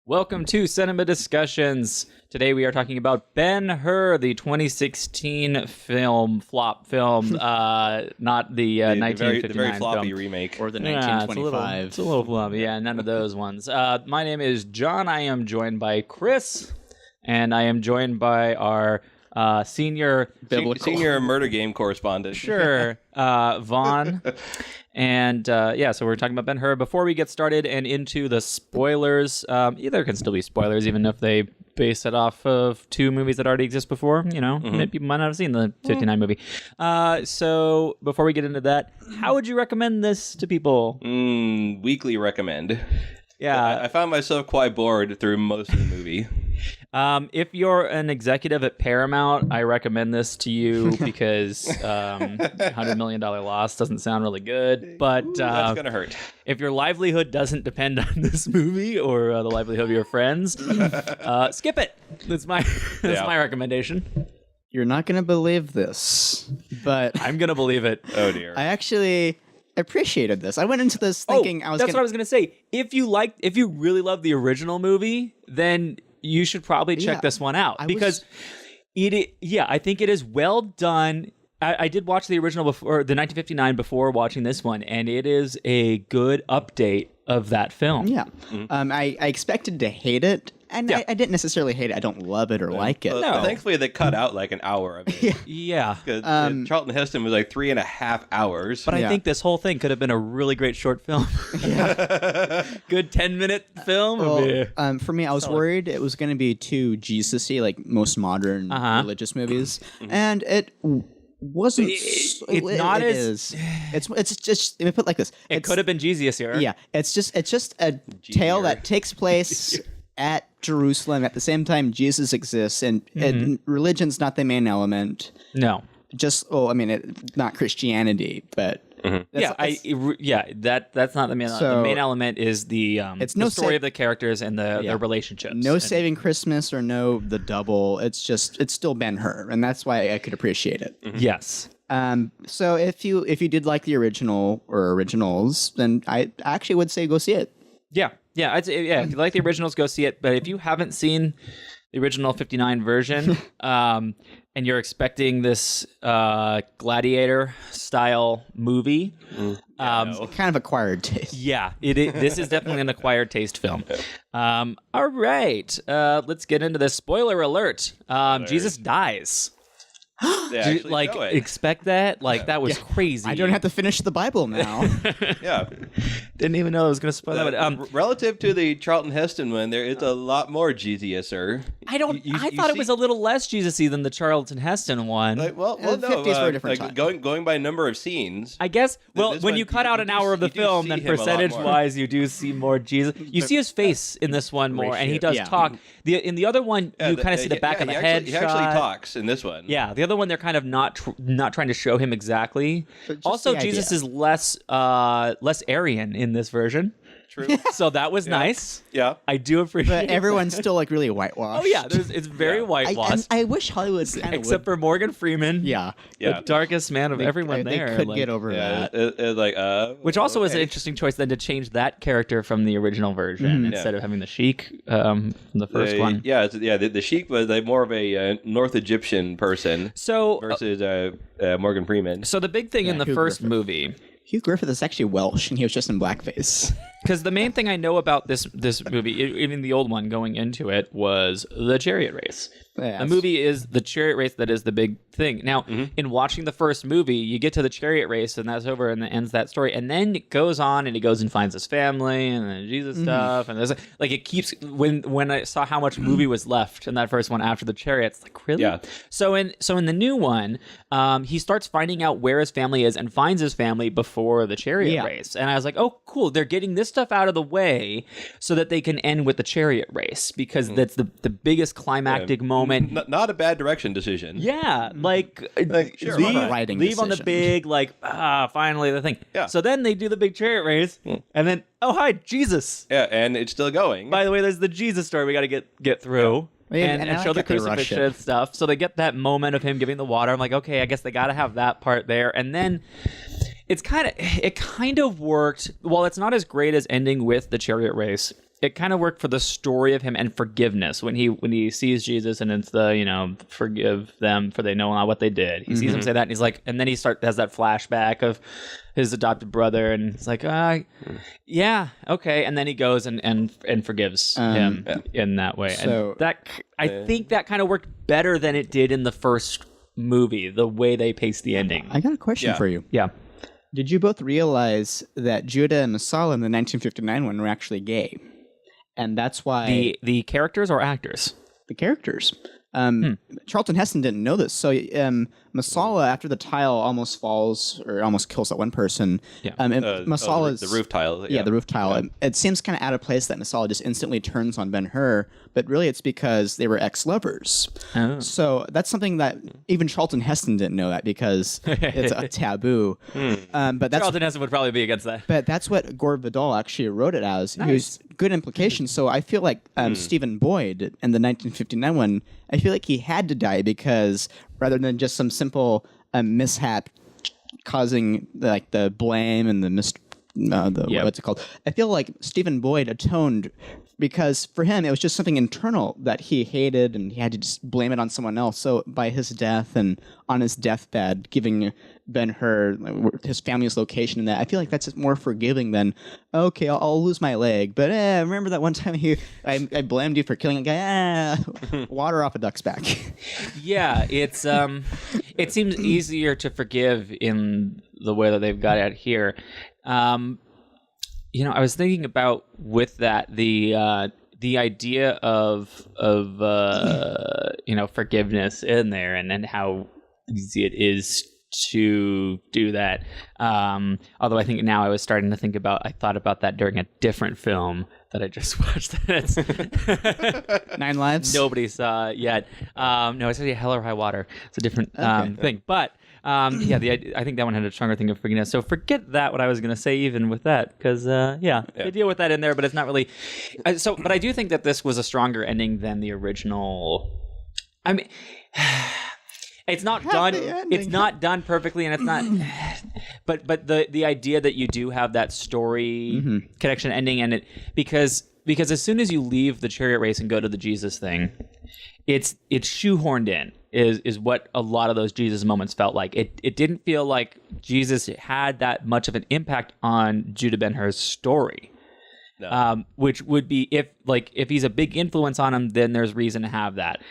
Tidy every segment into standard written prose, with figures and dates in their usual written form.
Welcome to Cinema Discussions. Today we are talking about Ben-Hur, the 2016 flop film, not the 1959 the very floppy film. remake. Or the Yeah, 1925. it's a little floppy. Yeah, none of those ones. My name is John. I am joined by Chris, and I am joined by our senior murder game correspondent. Sure, Vaughan. And so we're talking about Ben-Hur. Before we get started and into the spoilers, there can still be spoilers even if they base it off of two movies that already exist before. You know, people might not have seen the 59 movie. So before we get into that, how would you recommend this to people? Weekly recommend. Yeah. I found myself quite bored through most of the movie. If you're an executive at Paramount, I recommend this to you because $100 million loss doesn't sound really good. But That's going to hurt. If your livelihood doesn't depend on this movie or the livelihood of your friends, skip it. That's my recommendation. You're not going to believe this, but I'm going to believe it. Oh, dear. I actually appreciated this. I went into this thinking what I was going to say. If you really love the original movie, then you should probably check this one out I think it is well done. I did watch the original before, the 1959, before watching this one, and it is a good update of that film. Yeah. I expected to hate it, and I didn't necessarily hate it. I don't love it or like it. No. Thankfully, they cut out like an hour of it. Yeah. Charlton Heston was like 3.5 hours. But I think this whole thing could have been a really great short film. Good 10-minute film. Well, for me, I was worried it was going to be too Jesus-y, like most modern religious movies, and it wasn't. It's just, let me put it like this. It could have been Jesus here. Yeah, it's just a tale that takes place at Jerusalem at the same time Jesus exists, and religion's not the main element. No. Not Christianity, but that's not the main element. The main element is the story of the characters and their relationships. No saving Christmas or no the double. It's still Ben-Hur, and that's why I could appreciate it. Yes. So if you did like the original or originals, then I actually would say go see it. Yeah. If you like the originals, go see it. But if you haven't seen the original 59 version, and you're expecting this gladiator-style movie, kind of acquired taste. Yeah, this is definitely an acquired taste film. All right, let's get into this. Spoiler alert. Jesus dies. Expect that? That was crazy. I don't have to finish the Bible now. Yeah. Didn't even know I was going to spoil that. But, relative to the Charlton Heston one, there is a lot more Jesus-er. I thought it was a little less Jesus-y than the Charlton Heston one. The 50s were a different time. Going by number of scenes. I guess, when you cut out an hour of the film, then percentage-wise, you do see more Jesus. You see his face in this one more, and he does talk. In the other one, you kind of see the back of the head He actually talks in this one. Yeah, the other one, they're kind of not trying to show him exactly. Also, Jesus is less Aryan in this version. True. So that was nice. Yeah. I do appreciate it. But everyone's still really whitewashed. Oh, yeah. It's very whitewashed. I wish Hollywood except for Morgan Freeman. Yeah. The darkest man of everyone there. They could get over that. Which also was an interesting choice then to change that character from the original version instead of having the Sheik from the first one. Yeah, the Sheik was more of a North Egyptian person versus Morgan Freeman. So the big thing in the first movie... Hugh Griffith is actually Welsh, and he was just in blackface. Because the main thing I know about this movie, even the old one going into it, was the chariot race. Yes. The movie is the chariot race that is the big thing. Now, in watching the first movie, you get to the chariot race, and that's over, and that ends that story. And then it goes on, and he goes and finds his family, and then Jesus stuff, and there's it keeps. When I saw how much movie was left in that first one after the chariots, really? Yeah. So in the new one, he starts finding out where his family is and finds his family before the chariot race. And I was like, oh, cool, they're getting this stuff out of the way so that they can end with the chariot race, because that's the biggest climactic moment. Not a bad direction decision. Yeah, sure, leave on the big, finally the thing. Yeah. So then they do the big chariot race, and then, oh, hi, Jesus. Yeah, and it's still going. By the way, there's the Jesus story we got to get through. Yeah. And show the crucifixion and stuff. So they get that moment of him giving the water. I'm like, okay, I guess they got to have that part there. And then it kind of worked. While it's not as great as ending with the chariot race, it kind of worked for the story of him and forgiveness when he sees Jesus and it's the forgive them for they know not what they did. He sees him say that and he's like, and then he has that flashback of his adopted brother and he's like, yeah, okay, and then he goes and forgives him in that way. So and that I think that kind of worked better than it did in the first movie, the way they paced the ending. I got a question for you. Yeah. Did you both realize that Judah and Messala in the 1959 one were actually gay? And that's why... The characters or actors? The characters. Charlton Heston didn't know this. So Messala, after the tile almost falls or almost kills that one person, Messala's... the roof tile. Yeah, the roof tile. It seems kind of out of place that Messala just instantly turns on Ben-Hur, but really it's because they were ex-lovers. Oh. So that's something that even Charlton Heston didn't know that because it's a taboo. But that's, Charlton Heston would probably be against that. But that's what Gore Vidal actually wrote it as. Nice. It was good implication. So I feel like Stephen Boyd in the 1959 one, I feel like he had to die because rather than just some simple mishap causing the blame and what's it called? I feel like Stephen Boyd atoned because for him it was just something internal that he hated and he had to just blame it on someone else. So by his death and on his deathbed, giving Ben-Hur his family's location and that, I feel like that's more forgiving than, okay, I'll lose my leg, but remember that one time I blamed you for killing a guy? Water off a duck's back. Yeah, it's it seems easier to forgive in the way that they've got it here. I was thinking about with that the idea of forgiveness in there and how easy it is to do that. Although I think now I thought about that during a different film that I just watched. Nine Lives? Nobody saw it yet. No, it's actually Hell or High Water. It's a different thing. But I think that one had a stronger thing of forgiveness. So forget that, what I was going to say even with that, because they deal with that in there, but it's not really. But I do think that this was a stronger ending than the original. I mean, it's not done. It's not done perfectly, and it's not. But the idea that you do have that story connection ending, and it because as soon as you leave the chariot race and go to the Jesus thing, it's shoehorned in. Is what a lot of those Jesus moments felt like. It didn't feel like Jesus had that much of an impact on Judah Ben-Hur's story. No. Which would be if he's a big influence on him, then there's reason to have that.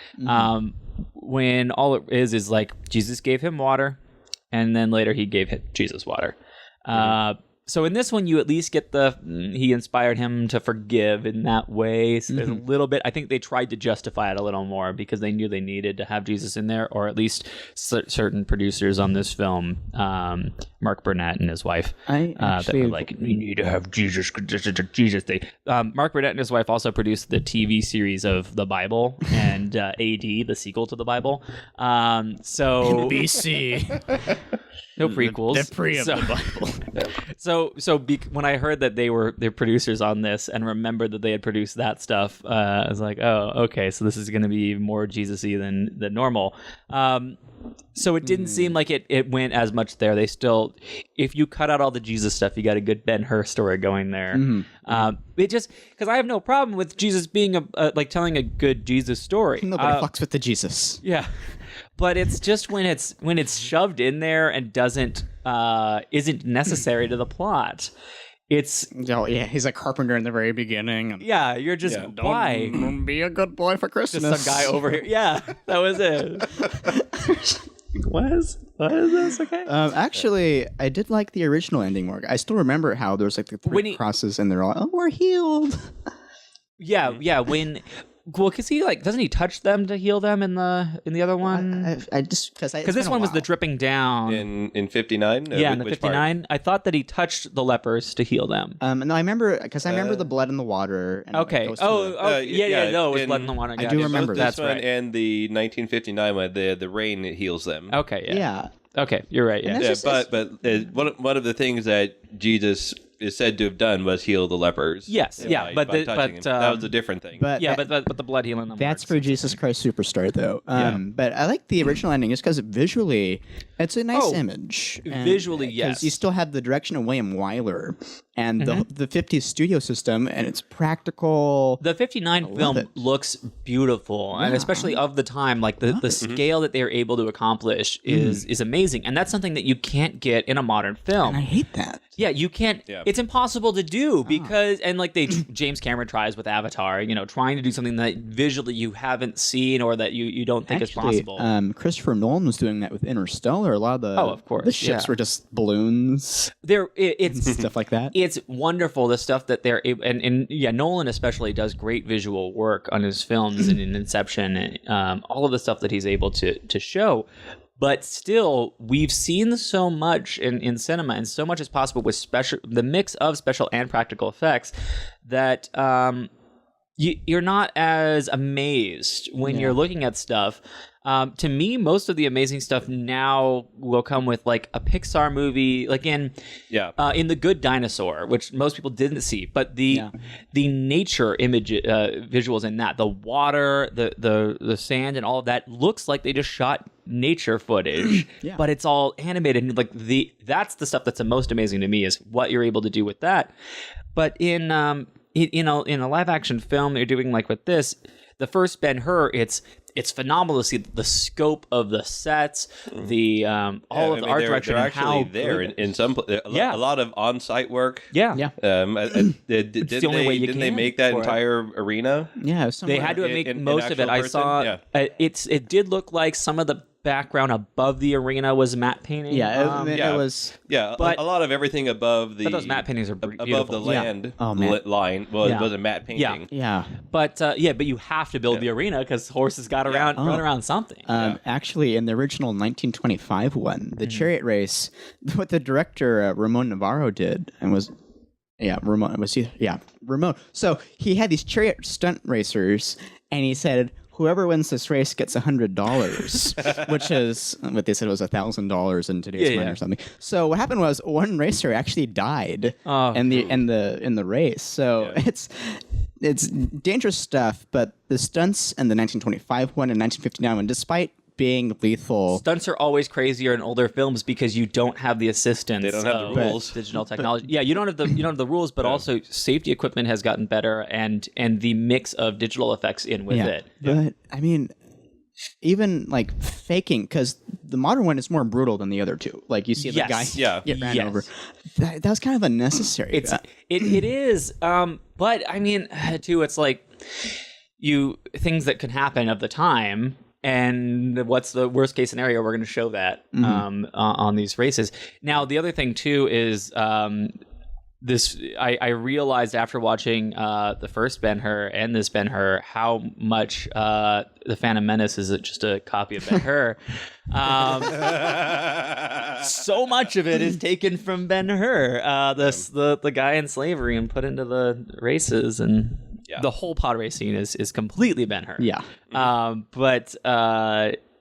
When all it is like Jesus gave him water, and then later he gave Jesus water. So in this one, you at least get he inspired him to forgive in that way. So there's a little bit. I think they tried to justify it a little more because they knew they needed to have Jesus in there, or at least certain producers on this film, Mark Burnett and his wife, that were like, "We need to have Jesus. Jesus." Mark Burnett and his wife also produced the TV series of the Bible and AD, the sequel to the Bible. So BC. No prequels. The pre of the Bible. When I heard that they're producers on this and remembered that they had produced that stuff, I was like, oh, okay, so this is going to be more Jesus-y than normal. So it didn't seem like it went as much there. They still, if you cut out all the Jesus stuff, you got a good Ben-Hur story going there. It just, because I have no problem with Jesus being telling a good Jesus story. Nobody fucks with the Jesus. Yeah. But it's just when it's shoved in there and isn't necessary to the plot. It's he's a carpenter in the very beginning. Yeah, you're just why don't be a good boy for Christmas. Just some guy over here. Yeah, that was it. What is this? Okay. Actually, I did like the original ending more. I still remember how there's like the three crosses and they're all we're healed. Yeah. Well, because he doesn't he touch them to heal them in the other one? I just because this one was the dripping down in 59. Yeah, in the 59. I thought that he touched the lepers to heal them. No, I remember because I remember the blood in the water. And okay. No, it was blood in the water. I do remember this one and the 1959 one. The rain heals them. Okay. Yeah. Okay, you're right. Yeah. But one of the things that Jesus is said to have done was heal the lepers. Yes, yeah, by touching him. That was a different thing. But but the blood healing them that's works. for Jesus Christ Superstar, though. But I like the original ending just because visually, it's a nice image. Visually, yes. Because you still have the direction of William Wyler and the 50s studio system, and it's practical. The 59 film looks beautiful, and especially of the time, like the scale that they were able to accomplish is amazing, and that's something that you can't get in a modern film. And I hate that. Yeah, you can't. Yeah. It's impossible to do because, and like James Cameron tries with Avatar, trying to do something that visually you haven't seen or that you don't think is possible. Christopher Nolan was doing that with Interstellar. A lot of the ships were just balloons. It's stuff like that. It's wonderful, the stuff that they're able, and Nolan especially does great visual work on his films and in Inception, and all of the stuff that he's able to show. But still, we've seen so much in cinema, and so much as possible with the mix of special and practical effects, that you're not as amazed when you're looking at stuff. To me, most of the amazing stuff now will come with like a Pixar movie, like in The Good Dinosaur, which most people didn't see, but the nature image visuals in that, the water, the sand, and all of that looks like they just shot nature footage, but it's all animated. And like that's the stuff that's the most amazing to me is what you're able to do with that. But in a live action film, you're doing like with this, the first Ben-Hur, it's phenomenal to see the scope of the sets, the all of the art direction. They're actually there in some a lot of on-site work. Yeah. Didn't they make that entire arena? Yeah, they had to make most of it. I saw it did look like some of the background above the arena was matte painting. It was. Yeah, but a lot of everything above the. But those matte paintings are beautiful. Above the land line was a matte painting. Yeah. But you have to build the arena because horses got run around something. Actually, in the original 1925 one, the chariot race, what the director Ramon Navarro did was. Ramon. So he had these chariot stunt racers, and he said, whoever wins this race gets $100, which is what they said was $1,000 in today's money or something. So what happened was one racer actually died in the race. So it's dangerous stuff. But the stunts in the 1925 one and 1959 one, despite being lethal, stunts are always crazier in older films because you don't have the assistance. They don't have the rules. Digital technology. You don't have the rules, but also safety equipment has gotten better, and the mix of digital effects in with it. But I mean, even like faking, because the modern one is more brutal than the other two. Like you see the guy get ran over. That was kind of unnecessary. It is. But I mean, too, it's like things that could happen of the time. And what's the worst case scenario? We're going to show that on these races. Now, the other thing too is this. I realized after watching the first Ben-Hur and this Ben-Hur how much the Phantom Menace is just a copy of Ben-Hur. So much of it is taken from Ben-Hur. The guy in slavery and put into the races and. Yeah. The whole pod race scene is completely Ben-Hur. Yeah.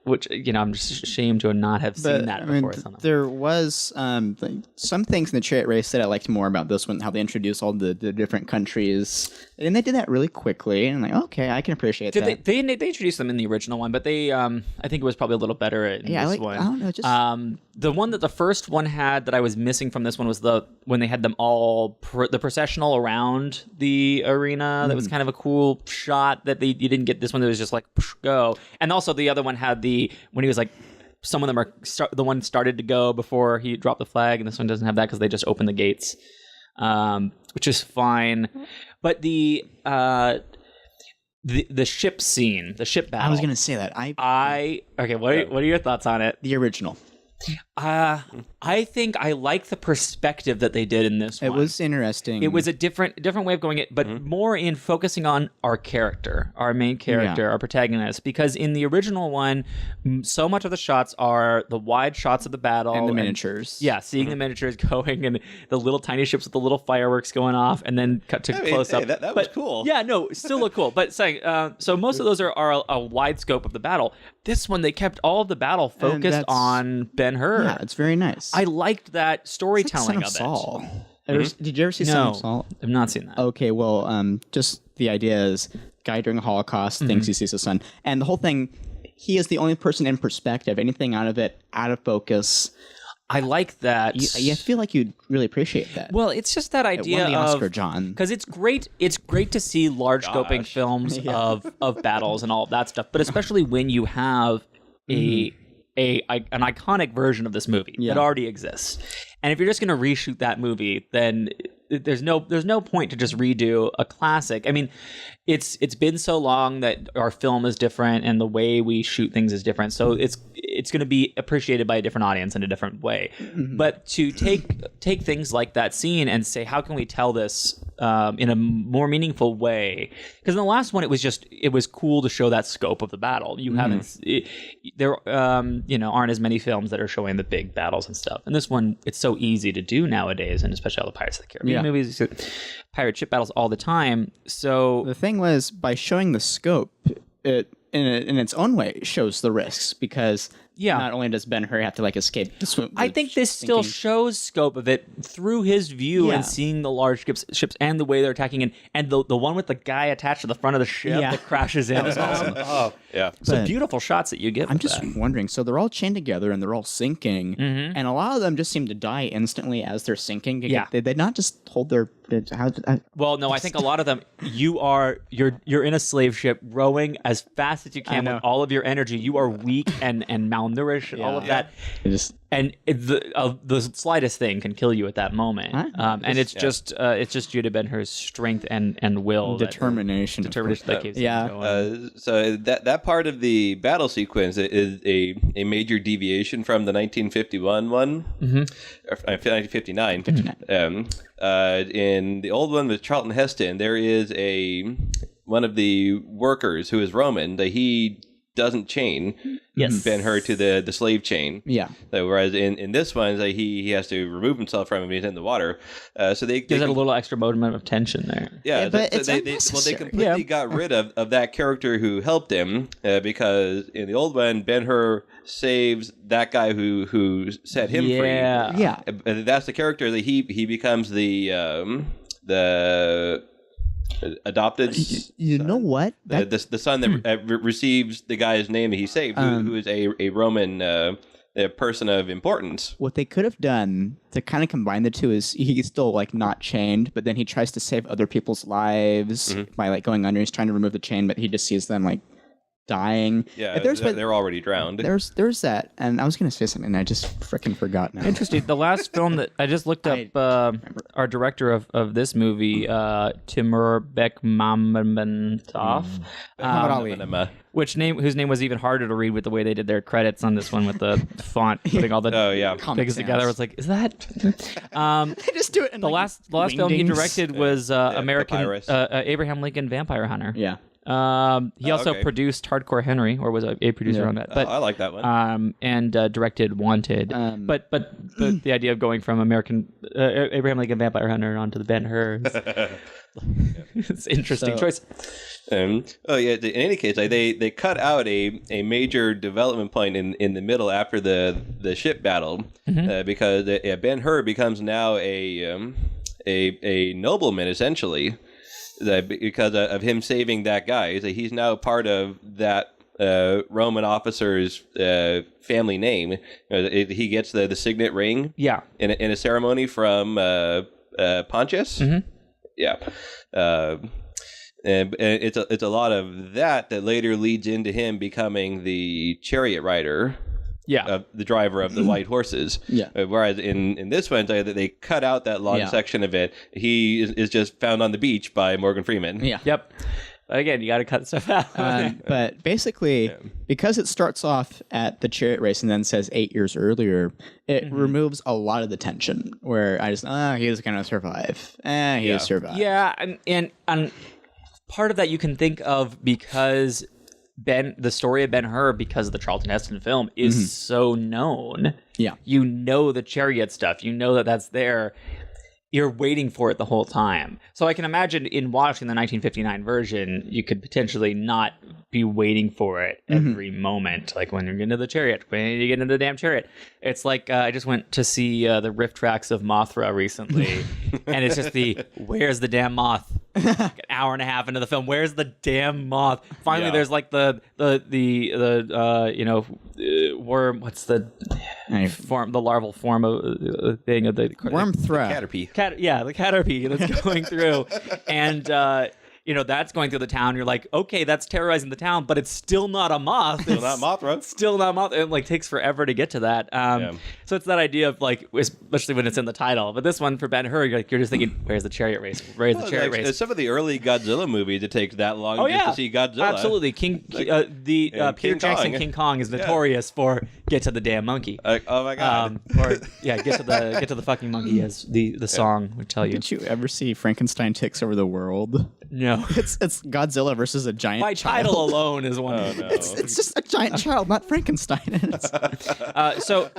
Which, I'm just ashamed to not have seen that before. There was some things in the chariot race that I liked more about this one, how they introduced all the different countries. And they did that really quickly. And I'm like, okay, I can appreciate that. They introduced them in the original one, but they I think it was probably a little better in this one. I don't know. The one that the first one had that I was missing from this one was when they had them all, the processional around the arena. That was kind of a cool shot that you didn't get. This one that was just like, go. And also the other one had when he was like, some of them are the one started to go before he dropped the flag, and this one doesn't have that because they just opened the gates, which is fine. But the ship scene, the ship battle. I was gonna say that. Okay. What are your thoughts on it? The original. I think I like the perspective that they did in this one. It was interesting. It was a different way of going it, but more in focusing on our character, our main character, our protagonist. Because in the original one, so much of the shots are the wide shots of the battle. And the miniatures. Seeing the miniatures going and the little tiny ships with the little fireworks going off and then cut to close up. That was cool. Yeah, no, still look cool. But saying, so most of those are a wide scope of the battle. This one, they kept all of the battle focused on Ben-Hur. Yeah, it's very nice. I liked that storytelling of it. Saul. Did you ever see Sound of Salt? I've not seen that. Okay, well, just the idea is guy during the Holocaust thinks he sees the sun, and the whole thing, he is the only person in perspective. Anything out of it, out of focus. I like that. I feel like you'd really appreciate that. Well, it's just that idea it won the of Oscar, John. Because it's great. It's great to see large scoping films of battles and all of that stuff. But especially when you have an iconic version of this movie that already exists, and if you're just going to reshoot that movie, then there's no point to just redo a classic. I mean, it's been so long that our film is different and the way we shoot things is different. So it's going to be appreciated by a different audience in a different way. But to take things like that scene and say, how can we tell this in a more meaningful way? Because in the last one, it was cool to show that scope of the battle. You haven't there aren't as many films that are showing the big battles and stuff. And this one, it's so easy to do nowadays, and especially all the Pirates of the Caribbean movies, pirate ship battles all the time. So the thing was, by showing the scope, it in its own way shows the risks, because not only does Ben-Hur have to escape the swim, I think this still shows scope of it through his view and seeing the large ships and the way they're attacking, and the one with the guy attached to the front of the ship that crashes in is awesome. Some beautiful shots that you get. I'm just wondering, so they're all chained together and they're all sinking, and a lot of them just seem to die instantly as they're sinking. They not just hold their well, no, I think a lot of them, you're in a slave ship rowing as fast as you can with all of your energy. You are weak and malnourished and all of that. And the slightest thing can kill you at that moment. And it's just due to Ben-Hur's strength and will, determination that keeps going. So that part of the battle sequence is a major deviation from the 1951 one, or 1959. In the old one with Charlton Heston, there is one of the workers who is Roman that he doesn't chain Ben-Hur to the slave chain. Whereas in this one, he has to remove himself from him when he's in the water. So they gives it a little extra moment of tension there. But they completely got rid of that character who helped him, because in the old one, Ben-Hur saves that guy who set him free. And that's the character that he becomes the adopted. You know what? The son that receives the guy's name that he saved, who is a Roman a person of importance. What they could have done to kind of combine the two is he's still not chained, but then he tries to save other people's lives by going under. He's trying to remove the chain, but he just sees them dying. They're already drowned. There's that, and I was gonna say something and I just freaking forgot now. Interesting. The last film that I just looked up, our director of this movie, Timur Bekmambetov, whose name was even harder to read with the way they did their credits on this one with the font, putting all the things together. I was like, is that? They just do it. In the last film he directed was American Abraham Lincoln Vampire Hunter. He also produced Hardcore Henry, or was a producer on that. But I like that one. And directed Wanted. But the idea of going from American Abraham Lincoln Vampire Hunter onto the Ben-Hur, it's an interesting choice. In any case, they cut out a major development point in the middle after the ship battle, because Ben-Hur becomes now a nobleman essentially. Because of him saving that guy, he's now part of that Roman officer's family name. He gets the signet ring, in a ceremony from Pontius. And it's a lot of that later leads into him becoming the chariot rider. The driver of the white horses. Whereas in this one, they cut out that long section of it. He is just found on the beach by Morgan Freeman. Again, you got to cut stuff out. But basically, because it starts off at the chariot race and then says 8 years earlier, it removes a lot of the tension. Where I just, he's going to survive. He has survived. And part of that you can think of because the story of Ben-Hur, because of the Charlton Heston film, is so known. You know the chariot stuff. You know that's there. You're waiting for it the whole time. So I can imagine in watching the 1959 version, you could potentially not be waiting for it every moment. Like when you're getting to the chariot, when you get into the damn chariot. It's like I just went to see the riff tracks of Mothra recently, and it's just where's the damn moth? An hour and a half into the film, where's the damn moth? Finally, there's like the worm. What's the form? The larval form of thing of the worm thread. Caterpie. The caterpie that's going through, and that's going through the town. You're like, okay, that's terrorizing the town, but it's still not a moth. Still not Mothra. Still not moth. It like takes forever to get to that. So it's that idea of like, especially when it's in the title. But this one for Ben-Hur, you're just thinking, where's the chariot race? Where's the chariot race? Some of the early Godzilla movies, it takes that long just to see Godzilla. Absolutely. Peter Jackson King Kong is notorious for get to the damn monkey. Oh my god. Get to the fucking monkey, as the song would tell you. Did you ever see Frankenstein Takes Over the World? No. It's Godzilla versus a giant By child. title alone is one. No. It's just a giant child, not Frankenstein. So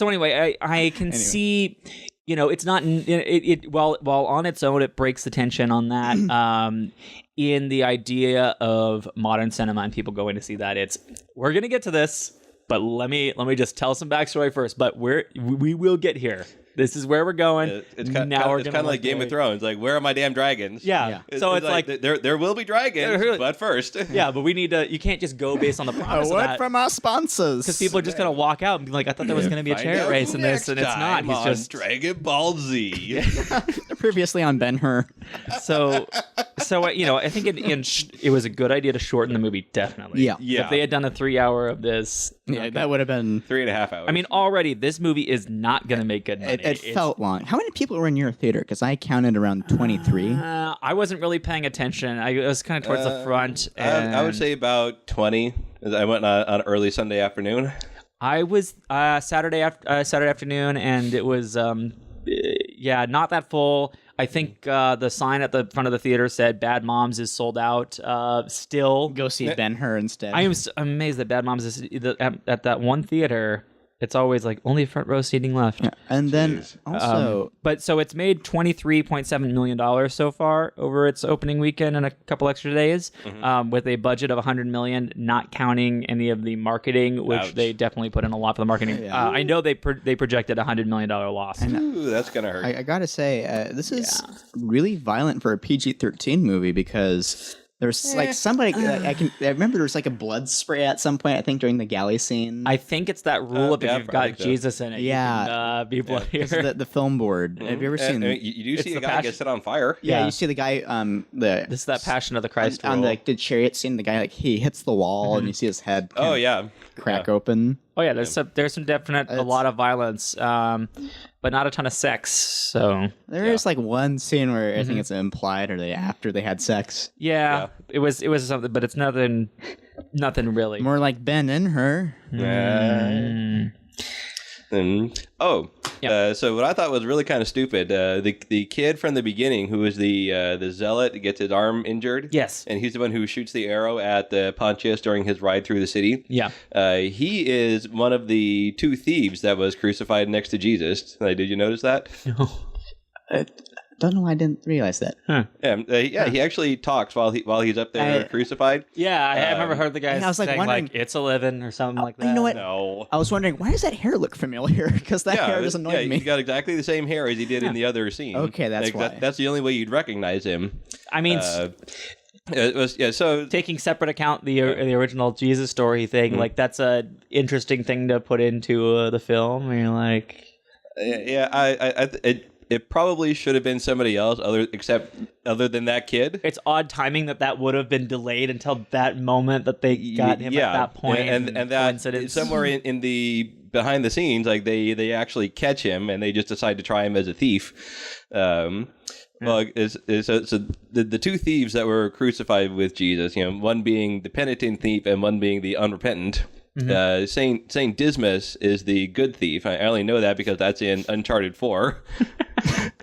anyway, I can see, it's not while on its own it breaks the tension on that. In the idea of modern cinema and people going to see that, we're gonna get to this, but let me just tell some backstory first. But we will get here. This is where we're going. It's kind of like Game of Thrones. Like, where are my damn dragons? Yeah. So it's like there will be dragons, but first. Yeah, but we need to. You can't just go based on the promise of that. From our sponsors. Because people are just gonna walk out and be like, I thought there was gonna be a chariot race in this, and it's not. He's just Dragon Ball Z. Previously on Ben-Hur. So I think it was a good idea to shorten the movie. Definitely. Yeah. If they had done a 3-hour of this, that would have been 3.5 hours. I mean, already this movie is not gonna make good money. It felt long. How many people were in your theater? Because I counted around 23. I wasn't really paying attention. I was kind of towards the front. And I would say about 20. I went on early Sunday afternoon. I was Saturday afternoon, and it was not that full. I think the sign at the front of the theater said "Bad Moms" is sold out. Still, Go see Ben-Hur instead. I am amazed that Bad Moms is at that one theater. It's always like only front row seating left. Yeah. And then also, but so it's made $23.7 million so far over its opening weekend and a couple extra days, with a budget of $100 million, not counting any of the marketing, which they definitely put in a lot for the marketing. Yeah. I know they projected a $100 million loss. Ooh, that's gonna hurt. I gotta say, this is really violent for a PG-13 movie because there's like somebody. I remember there was like a blood spray at some point. I think during the galley scene. I think it's that rule of if you've got Jesus in it, you can be bloodier. The film board. Have you ever seen? You do see a guy get set on fire. Yeah, you see the guy. This is that Passion of the Christ on rule. the chariot scene. The guy he hits the wall and you see his head. Crack open. Oh yeah, there's some definite a lot of violence, but not a ton of sex. So there is like one scene where I think it's implied, or after they had sex. Yeah, it was something, but it's nothing really. More like Ben-Hur. So what I thought was really kind of stupid, the kid from the beginning who was the zealot gets his arm injured. Yes. And he's the one who shoots the arrow at Pontius during his ride through the city. Yeah. He is one of the 2 thieves that was crucified next to Jesus. Did you notice that? No. Don't know why I didn't realize that. Huh. He actually talks while he's up there crucified. Yeah, I remember heard the guy saying like it's a living or something like that. You know what? No. I was wondering, why does that hair look familiar? Because that hair just annoyed me. He's got exactly the same hair as he did in the other scene. Okay, that's why. That's the only way you'd recognize him. I mean, it was so taking separate account the original Jesus story thing, like that's a interesting thing to put into the film. You're like, It probably should have been somebody else other than that kid. It's odd timing that would have been delayed until that moment that they got him at that point. And that somewhere in the behind the scenes, like they actually catch him and they just decide to try him as a thief. Well, so the 2 thieves that were crucified with Jesus, one being the penitent thief and one being the unrepentant. Saint Dismas is the good thief. I only know that because that's in Uncharted 4.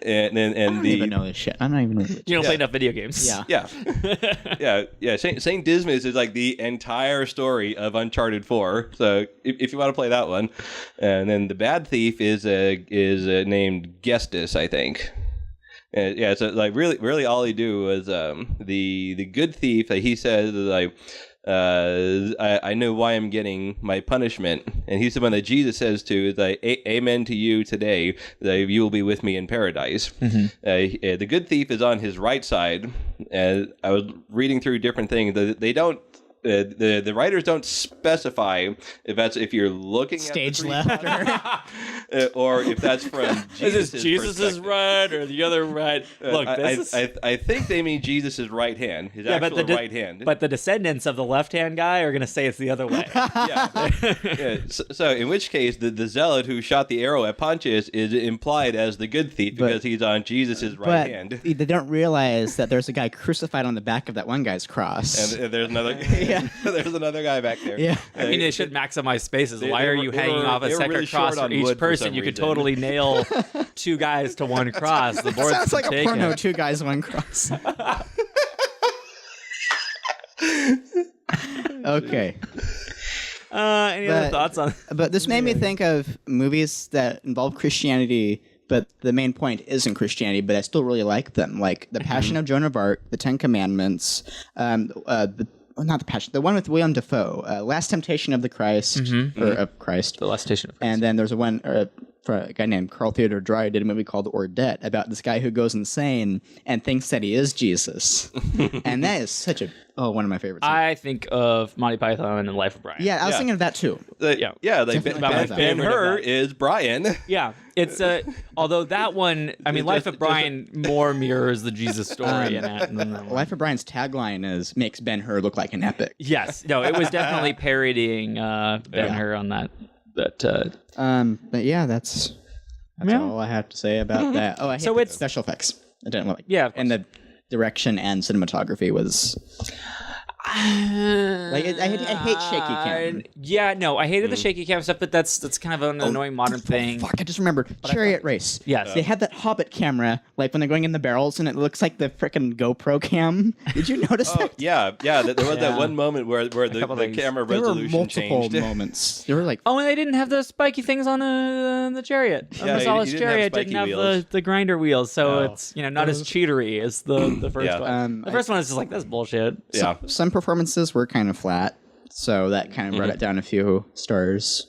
I don't even know this shit. I'm not even. You don't play enough video games. Yeah. Saint Dismas is like the entire story of Uncharted 4. So if you want to play that one, and then the bad thief is named Gestus, I think. So like really all he do was the good thief. He says like I know why I'm getting my punishment. And he's the one that Jesus says to, is like, amen to you today, that you will be with me in paradise. The good thief is on his right side. I was reading through different things. They don't. The writers don't specify if you're looking Stage at the left or if that's from Jesus. Is this Jesus' right or the other right? Look, I think they mean Jesus' right hand, his actual right hand. But the descendants of the left-hand guy are going to say it's the other way. So in which case, the zealot who shot the arrow at Pontius is implied as the good thief because he's on Jesus' right hand. They don't realize that there's a guy crucified on the back of that one guy's cross. And there's another. There's another guy back there. Yeah. I mean, they should maximize spaces. Why are you hanging off a separate cross for each person? You could totally nail two guys to one cross. The board's Sounds like taken. a porno, two guys, one cross. Okay. Any other thoughts on? But this made me think of movies that involve Christianity, but the main point isn't Christianity, but I still really like them. Like The Passion of Joan of Arc, The Ten Commandments, not The Passion, the one with William Dafoe, Last Temptation of the Christ, or of Christ. The Last Temptation of Christ. And then there's one for a guy named Carl Theodor Dreyer did a movie called Ordette about this guy who goes insane and thinks that he is Jesus. And that is such one of my favorites. I think of Monty Python and Life of Brian. Yeah, I was thinking of that too. Ben-Hur is Brian. Yeah, it's although that one, I mean, Life of Brian more mirrors the Jesus story in it. Life of Brian's tagline is "makes Ben-Hur look like an epic." Yes, no, it was definitely parodying Ben-Hur on that. But yeah, that's all I have to say about that. Oh, I hate the special effects. I didn't like. Yeah, and the direction and cinematography was. Like I hate shaky cam. Yeah, no, I hated the shaky cam stuff, but that's kind of an annoying modern thing. Fuck, I just remembered Chariot Race. Yes. They had that Hobbit camera, like when they're going in the barrels, and it looks like the frickin' GoPro cam. Did you notice that? Yeah. There was that one moment where the camera resolution there were multiple changed. moments. They were like, and they didn't have the spiky things on the chariot. Yeah, Marsala's you chariot didn't have the grinder wheels, so it's not as cheatery as the first one. The first one is just like, that's bullshit. Yeah. Some performances were kind of flat, so that kind of brought it down a few stars.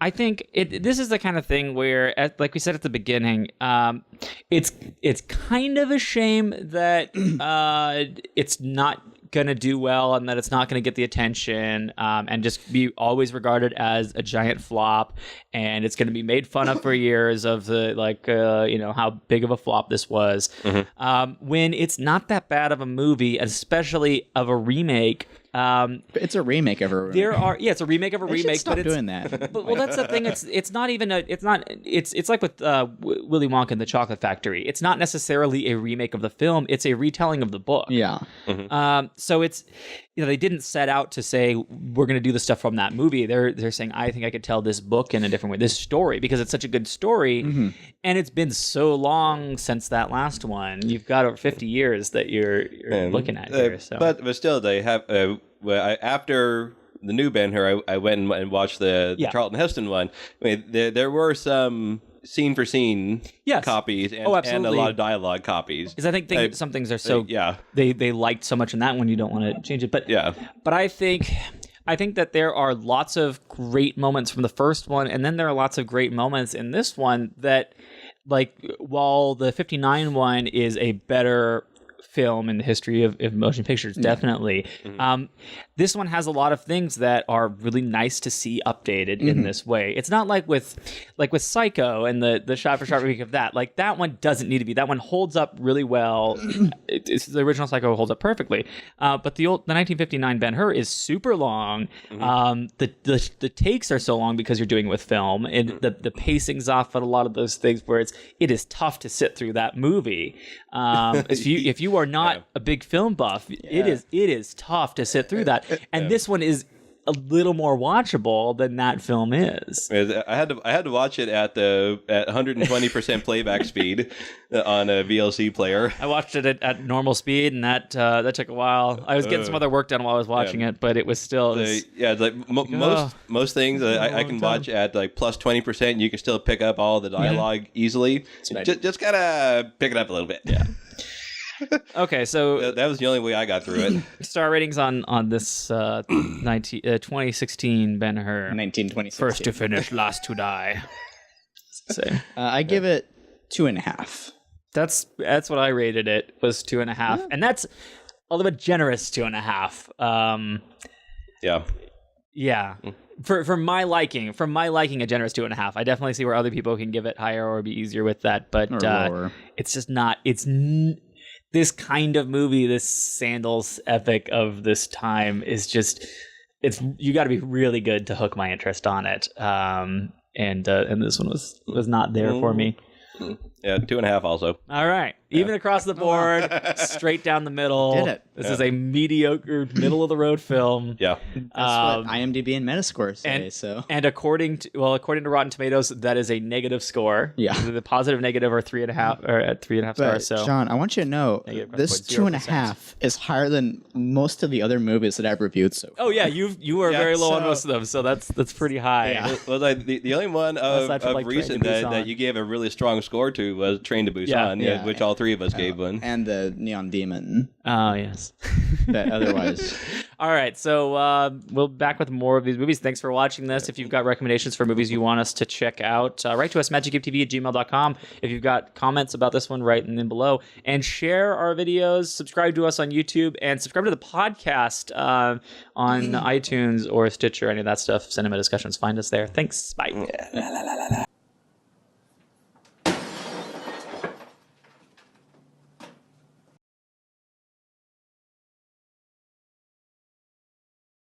I think this is the kind of thing where, like we said at the beginning, it's kind of a shame that it's not going to do well and that it's not going to get the attention and just be always regarded as a giant flop, and it's going to be made fun of for years of the how big of a flop this was, when it's not that bad of a movie, especially of a remake. It's a remake of a remake. It's a remake of a remake. Stop doing that. But that's the thing. It's not even it's like with Willy Wonka and the Chocolate Factory. It's not necessarily a remake of the film. It's a retelling of the book. Yeah. So it's they didn't set out to say we're going to do the stuff from that movie. They're saying I think I could tell this book in a different way, this story, because it's such a good story, and it's been so long since that last one. You've got over 50 years that you're looking at here. So. But still, they have. After the new Ben-Hur, I went and watched the Charlton Heston one. I mean, there were some scene for scene copies and a lot of dialogue copies. Because I think some things are so they liked so much in that one, you don't want to change it. But but I think that there are lots of great moments from the first one, and then there are lots of great moments in this one that, like, while the 59 one is a better film in the history of motion pictures, definitely. This one has a lot of things that are really nice to see updated in this way. It's not like with Psycho and the shot for shot remake of that. Like, that one doesn't need to be. That one holds up really well. The original Psycho holds up perfectly. But the 1959 Ben-Hur is super long. The takes are so long because you're doing it with film, and the pacing's off at a lot of those things where it is tough to sit through that movie. If you are not a big film buff, it is tough to sit through that. And this one is a little more watchable than that film is. I had to watch it at 120% playback speed on a VLC player. I watched it at normal speed, and that took a while. I was getting some other work done while I was watching it, but it was still it's like most things I can watch at like plus 20%. You can still pick up all the dialogue easily. Just gotta pick it up a little bit. Yeah. Okay, so That was the only way I got through it. star ratings on this 2016 Ben-Hur. 1926. First to finish, last to die. Say. I give it 2.5. That's what I rated it, was 2.5. And that's a little bit generous 2.5. Yeah. Yeah. For my liking, a generous 2.5. I definitely see where other people can give it higher or be easier with that, but lower. It's just not. This kind of movie, this Sandals epic of this time is just. You got to be really good to hook my interest on it, and this one was not there for me. Yeah, 2.5 also. All right. Even across the board, straight down the middle. Did it. This is a mediocre, middle of the road film. Yeah. That's what IMDb and Metascore say. And according to Rotten Tomatoes, that is a negative score. Yeah. The positive negative are 3.5 or at 3.5 stars. So John, I want you to know this 2.5 is higher than most of the other movies that I've reviewed so far. Oh yeah, you are very low on most of them, so that's pretty high. Yeah. Well, the only one of like recent Train to Busan. that you gave a really strong score to was Train to Busan, Yeah. which all three of us gave one. And the Neon Demon. Oh yes. That otherwise. All right, so we'll be back with more of these movies. Thanks for watching this. If you've got recommendations for movies you want us to check out, write to us, magiccubetv@gmail.com. If you've got comments about this one, write them below. And share our videos, subscribe to us on YouTube, and subscribe to the podcast on iTunes or Stitcher, any of that stuff. Cinema Discussions. Find us there. Thanks. Bye.